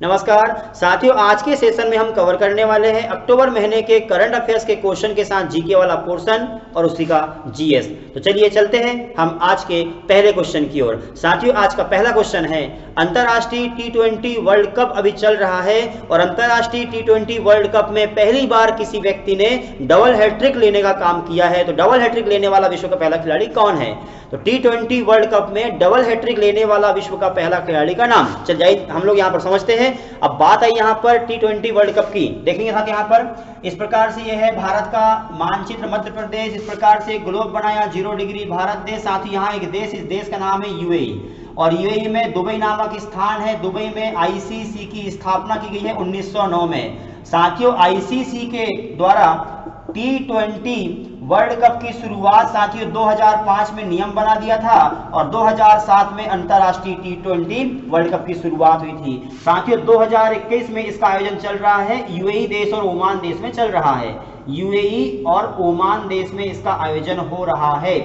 नमस्कार साथियों, आज के सेशन में हम कवर करने वाले हैं अक्टूबर महीने के करंट अफेयर्स के क्वेश्चन के साथ जीके वाला पोर्शन और उसी का जीएस। तो चलिए चलते हैं हम आज के पहले क्वेश्चन की ओर। साथियों, आज का पहला क्वेश्चन है, अंतरराष्ट्रीय टी20 वर्ल्ड कप अभी चल रहा है और अंतरराष्ट्रीय टी20 वर्ल्ड कप में पहली बार किसी व्यक्ति ने डबल हैट्रिक लेने का काम किया है। तो डबल हैट्रिक लेने वाला विश्व का पहला खिलाड़ी कौन है? तो टी20 वर्ल्ड कप में डबल हैट्रिक लेने वाला विश्व का पहला खिलाड़ी का नाम, चल जाइए हम लोग यहां पर समझते हैं। अब बात आई यहां पर टी20 वर्ल्ड कप की, देखेंगे साथ यहां पर इस प्रकार से यह है भारत का मानचित्र, मध्य प्रदेश, इस प्रकार से ग्लोब बनाया 0 डिग्री भारत देश, साथ ही यहाँ एक देश, इस देश का नाम है यूएई और यूएई में दुबई नामक स्थान है। दुबई में आईसीसी की स्थापना की गई है 1909 में। साथियों, आईसीसी के द्वारा टी20 वर्ल्ड कप की शुरुआत साथियों 2005 में नियम बना दिया था और 2007 में अंतरराष्ट्रीय टी20 वर्ल्ड कप की शुरुआत हुई थी। साथियों 2021 में इसका आयोजन चल रहा है, यूएई देश और ओमान देश में चल रहा है। यूएई और ओमान देश में इसका आयोजन हो रहा है।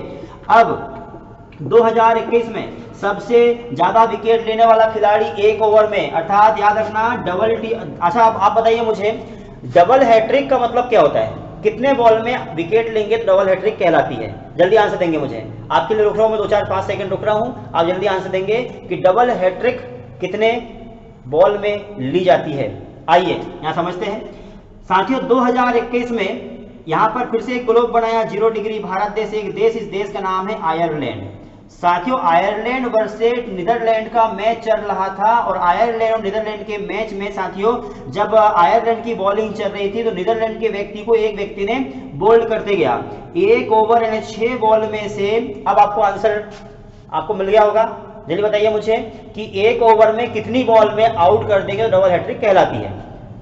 अब 2021 में सबसे ज्यादा विकेट लेने वाला खिलाड़ी एक ओवर में, अर्थात याद रखना डबल टी। अच्छा, आप बताइए मुझे, डबल हैट्रिक का मतलब क्या होता है? कितने बॉल में विकेट लेंगे तो डबल हैट्रिक कहलाती है? जल्दी आंसर देंगे मुझे, आपके लिए रुक रहा हूं मैं, 2-4-5 सेकंड रुक रहा हूं, आप जल्दी आंसर देंगे कि डबल हैट्रिक कितने बॉल में ली जाती है। आइए यहां समझते हैं। साथियों 2021 में यहां पर फिर से एक ग्लोब बनाया 0 डिग्री भारत देश, एक देश, इस देश का नाम है आयरलैंड। साथियों आयरलैंड वर्सेस नीदरलैंड का मैच चल रहा था और आयरलैंड और नीदरलैंड के मैच में साथियों जब आयरलैंड की बॉलिंग चल रही थी तो नीदरलैंड के व्यक्ति को एक व्यक्ति ने बोल्ड करते गया। एक ओवर यानी 6 बॉल में से, अब आपको आंसर आपको मिल गया होगा, जल्दी बताइए मुझे कि एक ओवर में कितनी बॉल में आउट कर देंगे तो डबल हैट्रिक कहलाती है।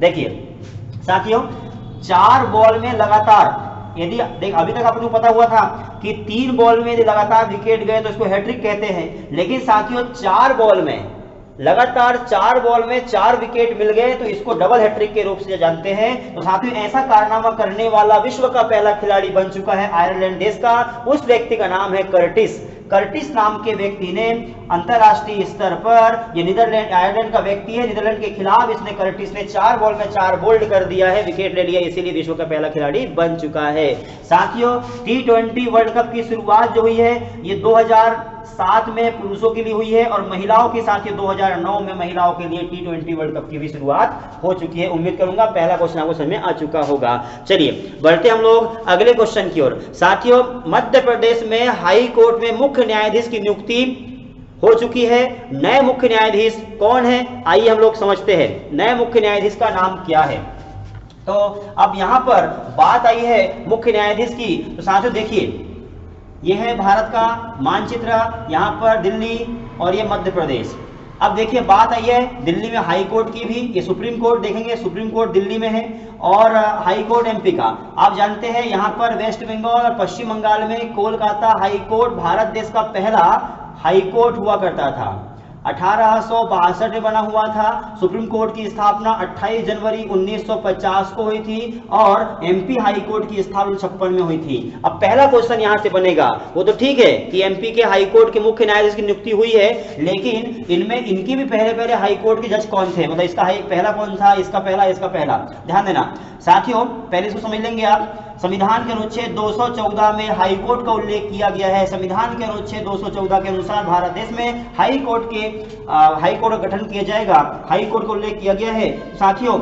देखिए साथियों 4 बॉल में लगातार, यदि देख अभी तक आपको पता हुआ था कि 3 बॉल में यदि लगातार विकेट गए तो इसको हैट्रिक कहते हैं, लेकिन साथियों 4 बॉल में लगातार 4 बॉल में 4 विकेट मिल गए तो इसको डबल हैट्रिक के रूप से जानते हैं। तो साथियों ऐसा कारनामा करने वाला विश्व का पहला खिलाड़ी बन चुका है आयरलैंड देश का, उस व्यक्ति का नाम है कर्टिस। कर्टिस नाम के व्यक्ति ने अंतरराष्ट्रीय स्तर पर, ये नीदरलैंड आयरलैंड का व्यक्ति है, नीदरलैंड के खिलाफ इसने कर्टिस ने 4 बॉल में 4 बोल्ड कर दिया है, विकेट ले लिया, इसीलिए विश्व का पहला खिलाड़ी बन चुका है। साथियों टी20 वर्ल्ड कप की शुरुआत जो हुई है ये 2007 में पुरुषों के लिए हुई है और महिलाओं के साथ ये 2009 में महिलाओं के लिए टी20 वर्ल्ड कप की भी शुरुआत हो चुकी है। उम्मीद करूंगा पहला क्वेश्चन आपको समझ में आ चुका होगा। चलिए बढ़ते हम लोग अगले क्वेश्चन की ओर। साथियों मध्य प्रदेश में हाई कोर्ट में मुख्य न्यायाधीश की नियुक्ति हो चुकी है। नए मुख्य न्यायाधीश कौन है? आइए हम लोग समझते हैं नए मुख्य न्यायाधीश का नाम क्या है। तो अब यहां पर बात आई है मुख्य न्यायाधीश की, तो साथियों देखिए यह है भारत का मानचित्र, यहां पर दिल्ली और ये मध्य प्रदेश। अब देखिए बात आई है दिल्ली में हाई कोर्ट की भी, ये सुप्रीम कोर्ट देखेंगे, सुप्रीम कोर्ट दिल्ली में है और हाई कोर्ट एमपी का। आप जानते हैं यहां पर वेस्ट बंगाल और पश्चिम बंगाल में कोलकाता हाई कोर्ट भारत देश का पहला हाई कोर्ट हुआ करता था। 1862 में बना हुआ था। सुप्रीम कोर्ट की स्थापना 28 जनवरी 1950 को हुई थी और एमपी हाई कोर्ट की स्थापना 56 में हुई थी। अब पहला क्वेश्चन यहां से बनेगा, वो तो ठीक है कि एमपी के हाई कोर्ट के मुख्य न्यायाधीश की नियुक्ति हुई है, लेकिन इनमें इनकी भी पहले हाई कोर्ट के जज कौन थे, मतलब इसका पहला कौन था, इसका पहला। ध्यान देना साथियों, पहले इसको समझ लेंगे आप। संविधान के अनुच्छेद 214 में हाई कोर्ट का उल्लेख किया गया है। संविधान के अनुच्छेद 214 के अनुसार भारत देश में हाई कोर्ट का गठन किया जाएगा, हाई कोर्ट का उल्लेख किया गया है। साथियों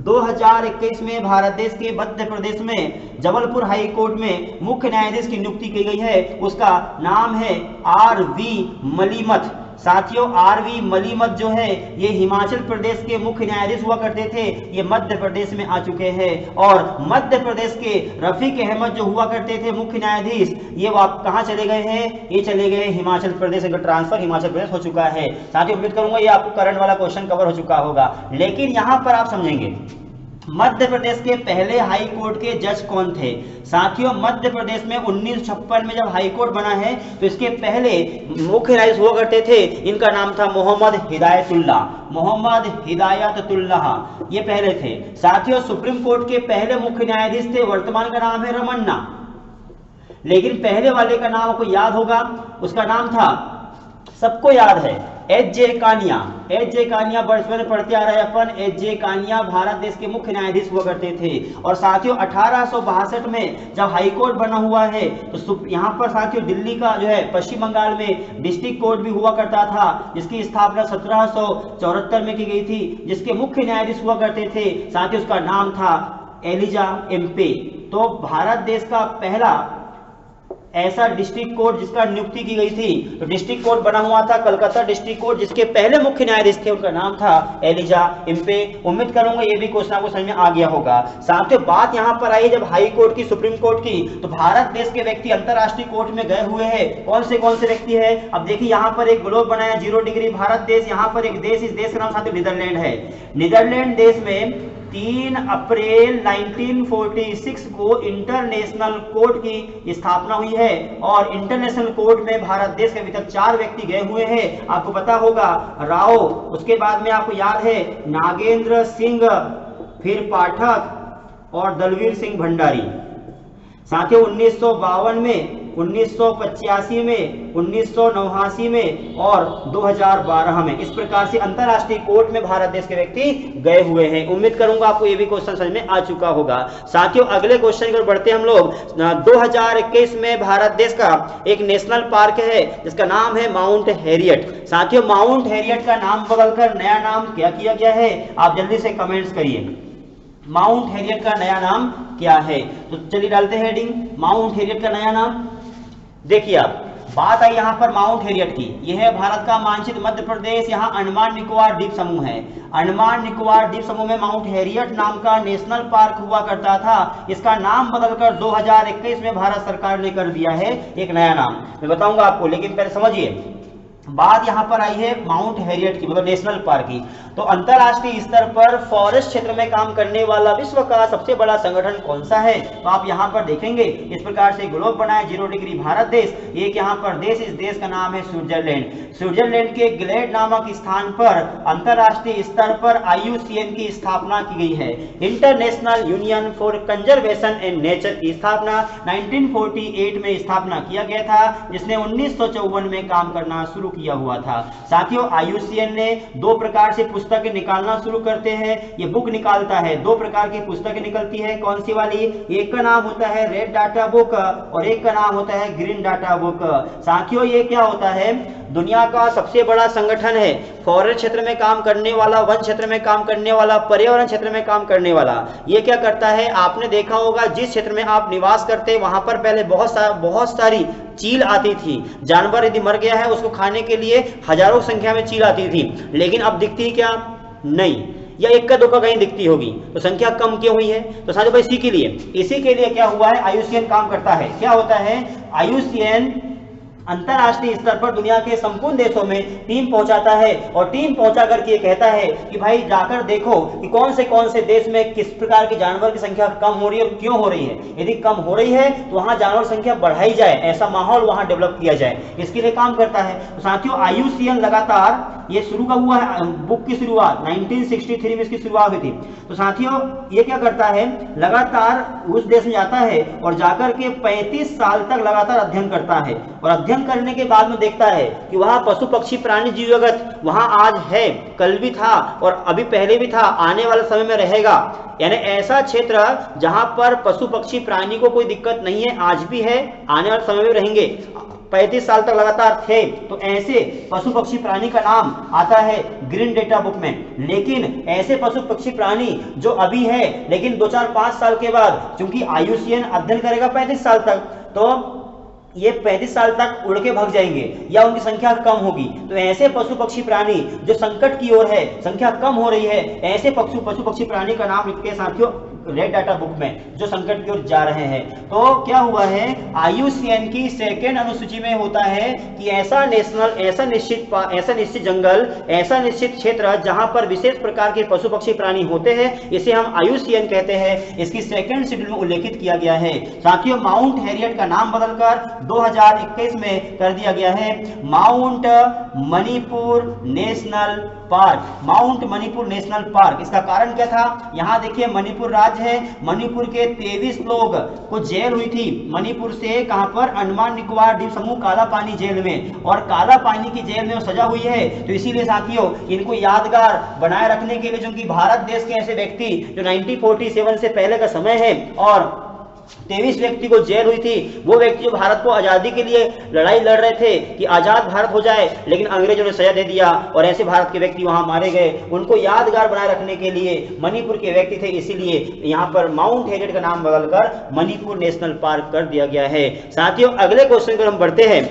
2021 में भारत देश के मध्य प्रदेश में जबलपुर हाई कोर्ट में मुख्य न्यायाधीश की नियुक्ति की गई है, उसका नाम है आर.वी. मलीमथ। साथियों आर.वी. मलीमथ जो है ये हिमाचल प्रदेश के मुख्य न्यायाधीश हुआ करते थे, ये मध्य प्रदेश में आ चुके हैं। और मध्य प्रदेश के रफीक अहमद जो हुआ करते थे मुख्य न्यायाधीश, ये कहां चले गए हैं? ये चले गए हिमाचल प्रदेश, का ट्रांसफर हिमाचल प्रदेश हो चुका है। साथियों उम्मीद करूंगा ये आपको करंट वाला क्वेश्चन कवर हो चुका होगा, लेकिन यहां पर आप समझेंगे मध्य प्रदेश के पहले हाई कोर्ट के जज कौन थे। साथियों मध्य प्रदेश में 1956 में जब हाई कोर्ट बना है तो इसके पहले मुख्य न्यायाधीश हुआ करते थे, इनका नाम था मोहम्मद हिदायतुल्लाह, ये पहले थे। साथियों सुप्रीम कोर्ट के पहले मुख्य न्यायाधीश थे, वर्तमान का नाम है रमन्ना, लेकिन पहले वाले का नाम आपको याद होगा, उसका नाम था, सबको याद है, एच जे कानिया बचपन में पढ़ते आ रहे अपन। एच जे कानिया भारत देश के मुख्य न्यायाधीश हुआ करते थे। और साथियों 1862 में जब हाई कोर्ट बना हुआ है तो यहाँ पर साथियों दिल्ली का जो है पश्चिम बंगाल में डिस्ट्रिक्ट कोर्ट भी हुआ करता था, जिसकी स्थापना 1774 में की गई थी, जिसके मुख्य न्यायाधीश हुआ करते थे साथियों उसका नाम था एलिजा एम्पे। तो भारत देश का पहला ऐसा डिस्ट्रिक्ट कोर्ट जिसका नियुक्ति की गई थी, तो डिस्ट्रिक्ट कोर्ट बना हुआ था कलकत्ता डिस्ट्रिक्ट कोर्ट, जिसके पहले मुख्य न्यायाधीश थे उनका नाम था एलिजा एम्पे। उम्मीद करूंगा ये भी क्वेश्चन आपको समझ में आ गया होगा। साथियों बात यहां पर आई जब हाई कोर्ट की, सुप्रीम कोर्ट की, तो भारत देश के व्यक्ति अंतरराष्ट्रीय कोर्ट में गए हुए हैं। कौन से व्यक्ति है? अब देखिए यहाँ पर एक ग्लोब बनाया 0 डिग्री भारत देश, यहाँ पर एक देश, इस देश का नाम साथियों नीदरलैंड है। नीदरलैंड देश में 3 अप्रैल 1946 को इंटरनेशनल कोर्ट की स्थापना हुई है और इंटरनेशनल कोर्ट में भारत देश के अभी तक 4 व्यक्ति गए हुए हैं। आपको पता होगा राव, उसके बाद में आपको याद है नागेंद्र सिंह, फिर पाठक और दलवीर सिंह भंडारी। साथियों 1952 में, 1985 में, 1989 में और 2012 में इस प्रकार से अंतरराष्ट्रीय कोर्ट में भारत देश के व्यक्ति गए हुए हैं। उम्मीद करूंगा आपको ये भी क्वेश्चन समझ में आ चुका होगा। साथियों अगले क्वेश्चन की ओर बढ़ते हम लोग। 2021 में भारत देश का एक नेशनल पार्क है जिसका नाम है माउंट हैरियट। साथियों माउंट हैरियट का नाम बदलकर नया नाम क्या किया गया है? आप जल्दी से कमेंट्स करिए। माउंट हैरियट का नया नाम क्या है? तो चलिए डालते हैं हेडिंग, माउंट हैरियट का नया नाम। देखिए आप, बात आई यहाँ पर माउंट हैरियट की। यह है भारत का मानचित्र मध्य प्रदेश, यहाँ अंडमान निकोबार द्वीप समूह है। अंडमान निकोबार द्वीप समूह में माउंट हैरियट नाम का नेशनल पार्क हुआ करता था। इसका नाम बदलकर 2021 में भारत सरकार ने कर दिया है एक नया नाम। मैं बताऊंगा आपको, लेकिन पहले समझिए बात यहां पर आई है माउंट हैरियट की, मतलब नेशनल पार्क की। तो अंतरराष्ट्रीय स्तर पर फॉरेस्ट क्षेत्र में काम करने वाला विश्व का सबसे बड़ा संगठन कौन सा है? तो आप यहां पर देखेंगे इस प्रकार से ग्लोब बनाया 0 डिग्री भारत देश, एक यहां पर देश, इस देश का नाम है स्विट्जरलैंड। स्विट्जरलैंड के ग्लेड नामक स्थान पर अंतरराष्ट्रीय स्तर पर IUCN की स्थापना की गई है। International union for conservation and nature की स्थापना 1948 में स्थापना किया गया था, जिसने 1954 में काम करना शुरू किया हुआ था। साथियों IUCN ने 2 प्रकार से पुस्तकें निकालना शुरू करते हैं। ये बुक निकालता है, 2 प्रकार की पुस्तकें निकलती है। कौन सी वाली? एक का नाम होता है रेड डाटा बुक और एक का नाम होता है ग्रीन डाटा बुक। साथियों ये क्या होता है? दुनिया का सबसे बड़ा संगठन है, फॉरेस्ट क्षेत्र में काम करने वाला, वन क्षेत्र में काम करने वाला, पर्यावरण क्षेत्र में काम करने वाला। ये क्या करता है? आपने देखा होगा जिस क्षेत्र में आप निवास करते हैं वहां पर पहले बहुत सारी चील आती थी। जानवर यदि मर गया है उसको खाने के लिए हजारों संख्या में चील आती थी, लेकिन अब दिखती क्या? नहीं, या 1 का 2 का कहीं दिखती होगी। तो संख्या कम क्यों हुई है? तो साथियों भाई इसी के लिए क्या हुआ है? IUCN काम करता है। क्या होता है? IUCN अंतरराष्ट्रीय स्तर पर दुनिया के संपूर्ण देशों में टीम पहुंचाता है और टीम पहुंचा करके ये कहता है कि भाई जाकर देखो कि कौन से देश में किस प्रकार के जानवर की संख्या कम हो रही है और क्यों हो रही है। यदि कम हो रही है तो वहां जानवर संख्या बढ़ाई जाए, ऐसा माहौल वहां डेवलप किया जाए, इसके लिए काम करता है। तो साथियों IUCN लगातार ये शुरू का हुआ है, बुक की शुरुआत 1963 में इसकी शुरुआत हुई थी। तो साथियों ये क्या करता है? लगातार उस देश में जाता है और जाकर के 35 साल तक लगातार अध्ययन करता है और अध्ययन करने के बाद में देखता है कि वहां पशु पक्षी प्राणी जीव जगत वहां आज है, कल भी था और अभी पहले भी था, आने वाले समय में रहेगा। यानी ऐसा क्षेत्र जहां पर पशु पक्षी प्राणी को कोई दिक्कत नहीं है, आज भी है, आने वाले समय में रहेंगे, 35 साल तक लगातार थे। तो ऐसे पशु पक्षी प्राणी का नाम आता है ग्रीन डेटा बुक में। लेकिन ऐसे पशु पक्षी प्राणी जो अभी है लेकिन 2, 4, 5 साल के बाद, क्योंकि IUCN अध्ययन करेगा 35 साल तक, तो ये 35 साल तक उड़ के भाग जाएंगे या उनकी संख्या कम होगी। तो ऐसे पशु पक्षी प्राणी जो संकट की ओर है, संख्या कम हो रही है, ऐसे पशु पक्षी प्राणी का नाम लिखते हैं साथियों रेड डाटा बुक में, जो संकट की ओर जा रहे हैं। तो क्या हुआ है? IUCN की 2nd अनुसूची में होता है कि ऐसा निश्चित जंगल, ऐसा निश्चित क्षेत्र जहां पर विशेष प्रकार के पशु पक्षी प्राणी होते हैं, इसे हम IUCN कहते हैं। इसकी 2nd शेड्यूल में उल्लेखित किया गया है। साथियों माउंट हैरियट का नाम बदलकर 2021 में कर दिया गया है mount Manipur national park, mount Manipur national park. इसका कारण क्या था? यहाँ देखिए मणिपुर राज्य है, मणिपुर के 23 लोग को जेल हुई थी मणिपुर से, कहां पर? अंडमान निकोबार द्वीप समूह काला पानी जेल में, और काला पानी की जेल में वो सजा हुई है। तो इसीलिए साथियों इनको यादगार बनाए रखने के लिए, जो कि भारत देश के ऐसे व्यक्ति जो 1947 से पहले का समय है और 23 व्यक्ति को जेल हुई थी, वो व्यक्ति जो भारत को आजादी के लिए लड़ाई लड़ रहे थे कि आजाद भारत हो जाए, लेकिन अंग्रेजों ने सजा दे दिया और ऐसे भारत के व्यक्ति वहां मारे गए। उनको यादगार बनाए रखने के लिए मणिपुर के व्यक्ति थे, इसीलिए यहां पर माउंट हेरियट का नाम बदलकर मणिपुर नेशनल पार्क कर दिया गया है। साथियों अगले क्वेश्चन पर हम बढ़ते हैं।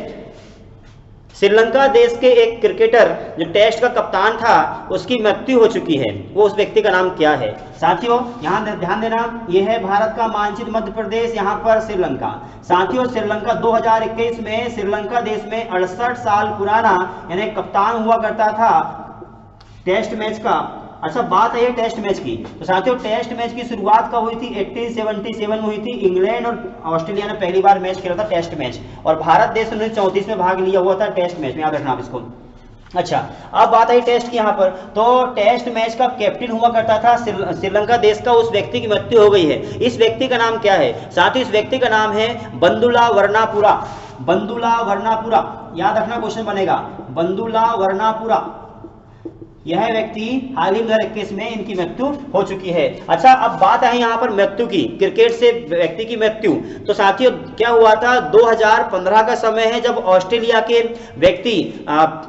श्रीलंका देश के एक क्रिकेटर जो टेस्ट का कप्तान था, उसकी मृत्यु हो चुकी है, वो उस व्यक्ति का नाम क्या है? साथियों यहाँ ध्यान देना, ये है भारत का मानचित्र मध्य प्रदेश, यहाँ पर श्रीलंका। साथियों श्रीलंका 2021 में श्रीलंका देश में 68 साल पुराना यानी कप्तान हुआ करता था टेस्ट मैच का। अच्छा बात है टेस्ट मैच की, तो साथियों टेस्ट मैच की शुरुआत कब हुई थी? 1877 में हुई थी। इंग्लैंड और ऑस्ट्रेलिया ने पहली बार मैच खेला था टेस्ट मैच, और भारत देश 1934 में भाग लिया हुआ था टेस्ट मैच में, याद रखना आप इसको। अच्छा अब बात आई टेस्ट की यहाँ पर, तो टेस्ट मैच का कैप्टन हुआ करता था श्रीलंका देश का, उस व्यक्ति की मृत्यु हो गई है। इस व्यक्ति का नाम क्या है? साथियों इस व्यक्ति का नाम है बंदुला वर्नापुरा। बंदुला वर्नापुरा, याद रखना क्वेश्चन बनेगा, बंदुला वर्नापुरा। यह व्यक्ति हाल ही 2021 में इनकी मृत्यु हो चुकी है। अच्छा अब बात है यहाँ पर मृत्यु की, क्रिकेट से व्यक्ति की मृत्यु। तो साथियों क्या हुआ था? 2015 का समय है जब ऑस्ट्रेलिया के व्यक्ति,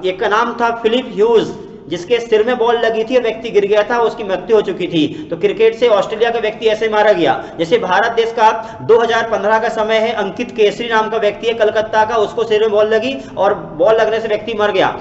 एक का नाम था फिलिप ह्यूज, जिसके सिर में बॉल लगी थी और व्यक्ति गिर गया था, उसकी मृत्यु हो चुकी थी। तो क्रिकेट से ऑस्ट्रेलिया का व्यक्ति ऐसे मारा गया। जैसे भारत देश का 2015 का समय है, अंकित केसरी नाम का व्यक्ति है कलकत्ता का, उसको सिर में बॉल लगी और बॉल लगने से व्यक्ति मर गया,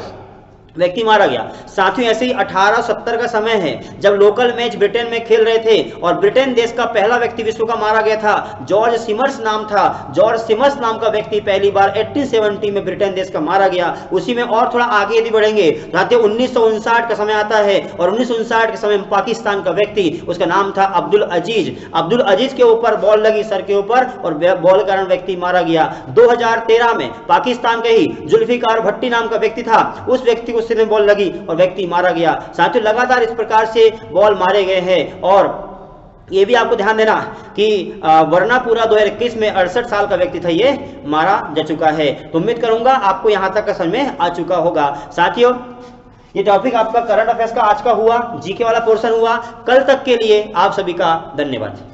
व्यक्ति मारा गया। साथियों ऐसे ही 1870 का समय है जब लोकल मैच ब्रिटेन में खेल रहे थे और ब्रिटेन देश का पहला व्यक्ति विश्व का मारा गया था, जॉर्ज सिमर्स नाम था। जॉर्ज सिमर्स नाम का व्यक्ति पहली बार 1870 में ब्रिटेन देश का मारा गया। उसी में और थोड़ा आगे यदि बढ़ेंगे साथियों 1959 का समय आता है, और 1959 के समय में पाकिस्तान का व्यक्ति, उसका नाम था अब्दुल अजीज। अब्दुल अजीज के ऊपर बॉल लगी सर के ऊपर और बॉल के कारण व्यक्ति मारा गया। 2013 में पाकिस्तान के ही जुल्फिकार भट्टी नाम का व्यक्ति था, उस व्यक्ति को सिर में बॉल लगी और व्यक्ति मारा गया। साथियों लगातार इस प्रकार से बॉल मारे गए हैं। और ये भी आपको ध्यान देना कि वर्नापुरा 2021 में 68 साल का व्यक्ति था, ये मारा जा चुका है। तो उम्मीद करूंगा आपको यहां तक का समझ में आ चुका होगा। साथियों ये टॉपिक आपका करंट अफेयर्स का आज का हुआ, जीके वाला पोर्शन हुआ। कल तक के लिए आप सभी का धन्यवाद।